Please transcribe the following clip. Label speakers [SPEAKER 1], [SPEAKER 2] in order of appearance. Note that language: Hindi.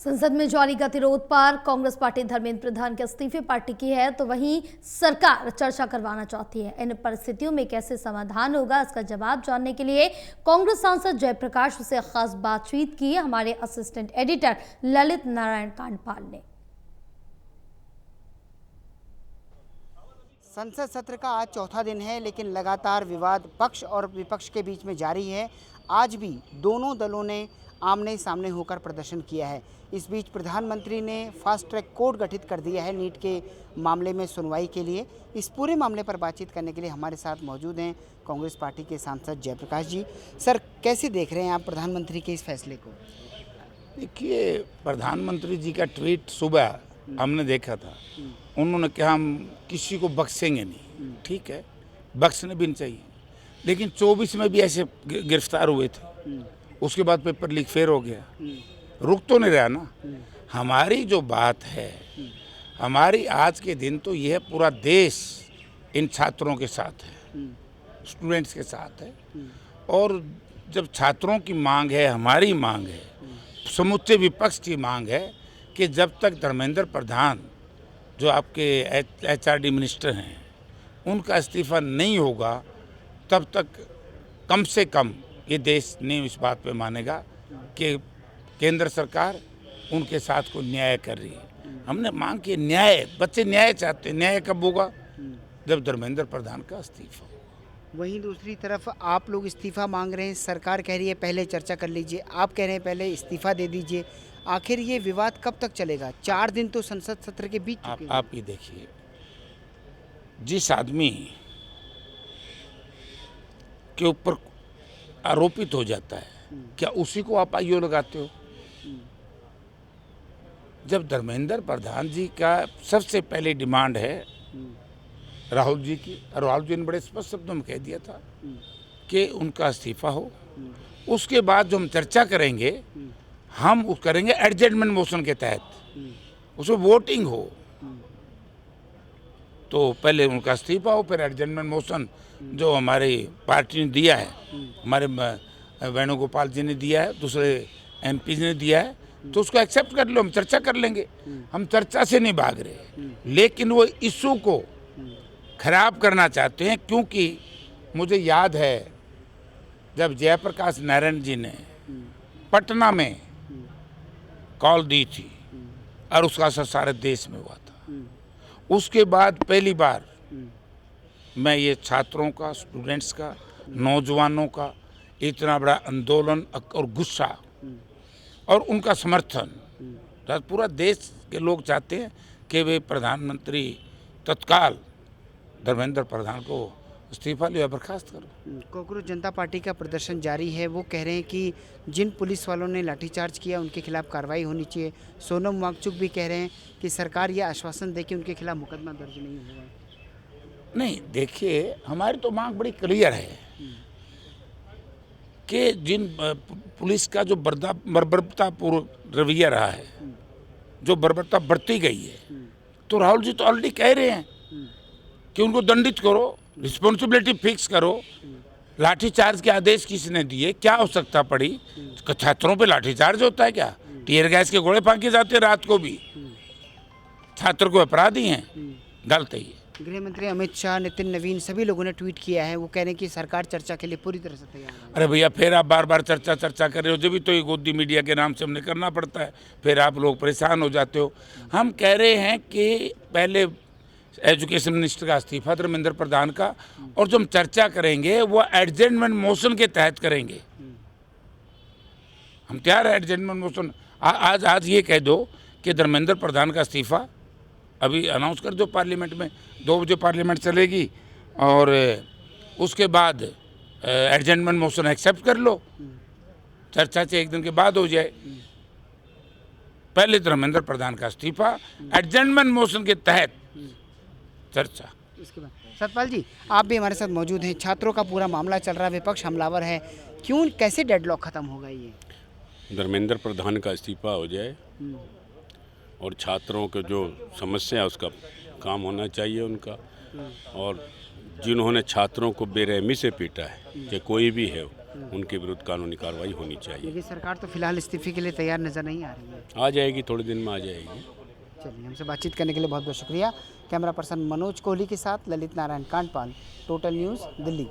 [SPEAKER 1] संसद में जारी गतिरोध पर कांग्रेस पार्टी धर्मेंद्र प्रधान के इस्तीफे पार्टी की है, तो वहीं सरकार चर्चा करवाना चाहती है। इन परिस्थितियों में कैसे समाधान होगा, इसका जवाब जानने के लिए कांग्रेस सांसद जयप्रकाश से खास बातचीत की हमारे असिस्टेंट एडिटर ललित नारायण कांडपाल ने।
[SPEAKER 2] संसद सत्र का आज चौथा दिन है, लेकिन लगातार विवाद पक्ष और विपक्ष के बीच में जारी है। आज भी दोनों दलों ने आमने सामने होकर प्रदर्शन किया है। इस बीच प्रधानमंत्री ने फास्ट ट्रैक कोर्ट गठित कर दिया है नीट के मामले में सुनवाई के लिए। इस पूरे मामले पर बातचीत करने के लिए हमारे साथ मौजूद हैं कांग्रेस पार्टी के सांसद जयप्रकाश जी। सर, कैसे देख रहे हैं आप प्रधानमंत्री के इस फैसले को?
[SPEAKER 3] देखिए, प्रधानमंत्री जी का ट्वीट सुबह हमने देखा था। उन्होंने कहा हम किसी को बख्शेंगे नहीं। ठीक है, बख्शने भी नहीं चाहिए, लेकिन 24 में भी ऐसे गिरफ्तार हुए थे। उसके बाद पेपर लीक फेर हो गया, रुक तो नहीं रहा ना। हमारी जो बात है, हमारी आज के दिन तो यह पूरा देश इन छात्रों के साथ है, स्टूडेंट्स के साथ है। और जब छात्रों की मांग है, हमारी मांग है, समूचे विपक्ष की मांग है कि जब तक धर्मेंद्र प्रधान जो आपके एचआरडी मिनिस्टर हैं उनका इस्तीफा नहीं होगा, तब तक कम से कम ये देश नहीं इस बात पे मानेगा कि केंद्र सरकार उनके साथ को न्याय कर रही है। हमने मांग की न्याय, बच्चे न्याय चाहते हैं। न्याय कब होगा? जब धर्मेंद्र प्रधान का इस्तीफा होगा।
[SPEAKER 2] वहीं दूसरी तरफ आप लोग इस्तीफा मांग रहे हैं, सरकार कह रही है पहले चर्चा कर लीजिए, आप कह रहे हैं पहले इस्तीफा दे दीजिए। आखिर ये विवाद कब तक चलेगा? 4 दिन तो संसद सत्र के बीच चुके हैं।
[SPEAKER 3] आप ही देखिए, जिस आदमी के ऊपर आरोपित हो जाता है, क्या उसी को आप आईओ लगाते हो? जब धर्मेंद्र प्रधान जी का सबसे पहले डिमांड है राहुल जी की, और राहुल जी ने बड़े स्पष्ट शब्दों में कह दिया था कि उनका इस्तीफा हो। उसके बाद जो हम चर्चा करेंगे, हम करेंगे एडजस्टमेंट मोशन के तहत, उसमें वोटिंग हो। तो पहले उनका इस्तीफा हो, फिर एडजस्टमेंट मोशन जो हमारी पार्टी ने दिया है, हमारे वेणुगोपाल जी ने दिया है, दूसरे एमपी ने दिया है, तो उसको एक्सेप्ट कर लो, हम चर्चा कर लेंगे। हम चर्चा से नहीं भाग रहे, लेकिन वो इशू को खराब करना चाहते हैं। क्योंकि मुझे याद है जब जयप्रकाश नारायण जी ने पटना में कॉल दी थी और उसका असर सारे देश में हुआ था। उसके बाद पहली बार मैं ये छात्रों का, स्टूडेंट्स का, नौजवानों का इतना बड़ा आंदोलन और गुस्सा और उनका समर्थन, पूरा देश के लोग चाहते हैं कि वे प्रधानमंत्री तत्काल धर्मेंद्र प्रधान को इस्तीफा लिया, बर्खास्त करो।
[SPEAKER 2] कांग्रेस जनता पार्टी का प्रदर्शन जारी है। वो कह रहे हैं कि जिन पुलिस वालों ने लाठीचार्ज किया उनके खिलाफ कार्रवाई होनी चाहिए। सोनम वांगचुक भी कह रहे हैं कि सरकार ये आश्वासन दे कि उनके खिलाफ मुकदमा दर्ज नहीं हुआ।
[SPEAKER 3] नहीं, देखिए, हमारी तो मांग बड़ी क्लियर है कि जिन पुलिस का जो बर्बरतापूर्ण रवैया रहा है, जो बर्बरता बरती गई है, तो राहुल जी तो ऑलरेडी कह रहे हैं कि उनको दंडित करो, रिस्पॉन्सिबिलिटी फिक्स करो। लाठीचार्ज के आदेश किसने दिए? क्या आवश्यकता पड़ी? छात्रों पे लाठीचार्ज होता है क्या? टीयर गैस के गोले फेंके जाते हैं रात को भी। छात्र को अपराधी हैं, गलत है ये।
[SPEAKER 2] गृह मंत्री अमित शाह, नितिन नवीन, सभी लोगों ने ट्वीट किया है। वो कह रहे हैं कि सरकार चर्चा के लिए पूरी तरह से तैयार है।
[SPEAKER 3] अरे भैया, फिर आप बार बार चर्चा कर रहे हो, जब भी तो ये गोदी मीडिया के नाम से हमने करना पड़ता है, फिर आप लोग परेशान हो जाते हो। हम कह रहे हैं कि पहले एजुकेशन मिनिस्टर का इस्तीफा धर्मेंद्र प्रधान का, और जो हम चर्चा करेंगे वो एडजस्टमेंट मोशन के तहत करेंगे। हम तैयार है एडजस्टमेंट मोशन। आज ये कह दो कि धर्मेंद्र प्रधान का इस्तीफा अभी अनाउंस कर दो पार्लियामेंट में। 2 बजे पार्लियामेंट चलेगी और उसके बाद एडजस्टमेंट मोशन एक्सेप्ट कर लो, चर्चा से 1 दिन के बाद हो जाए। पहले धर्मेंद्र प्रधान का इस्तीफा, एडजस्टमेंट मोशन के तहत चर्चा।
[SPEAKER 2] इसके बाद सतपाल जी, आप भी हमारे साथ मौजूद हैं। छात्रों का पूरा मामला चल रहा है, विपक्ष हमलावर है, क्यों, कैसे डेडलॉक खत्म होगा? ये
[SPEAKER 4] धर्मेंद्र प्रधान का इस्तीफा हो जाए और छात्रों के जो समस्या है उसका काम होना चाहिए उनका। और जिन्होंने छात्रों को बेरहमी से पीटा है, कि कोई भी है, उनके विरुद्ध कानूनी कार्रवाई होनी चाहिए।
[SPEAKER 2] लेकिन सरकार तो फिलहाल इस्तीफे के लिए तैयार नजर नहीं आ रही है।
[SPEAKER 4] आ जाएगी, थोड़े दिन में आ जाएगी।
[SPEAKER 2] चलिए, हमसे बातचीत करने के लिए बहुत बहुत शुक्रिया। कैमरा पर्सन मनोज कोहली के साथ ललित नारायण कांडपाल, टोटल न्यूज़, दिल्ली।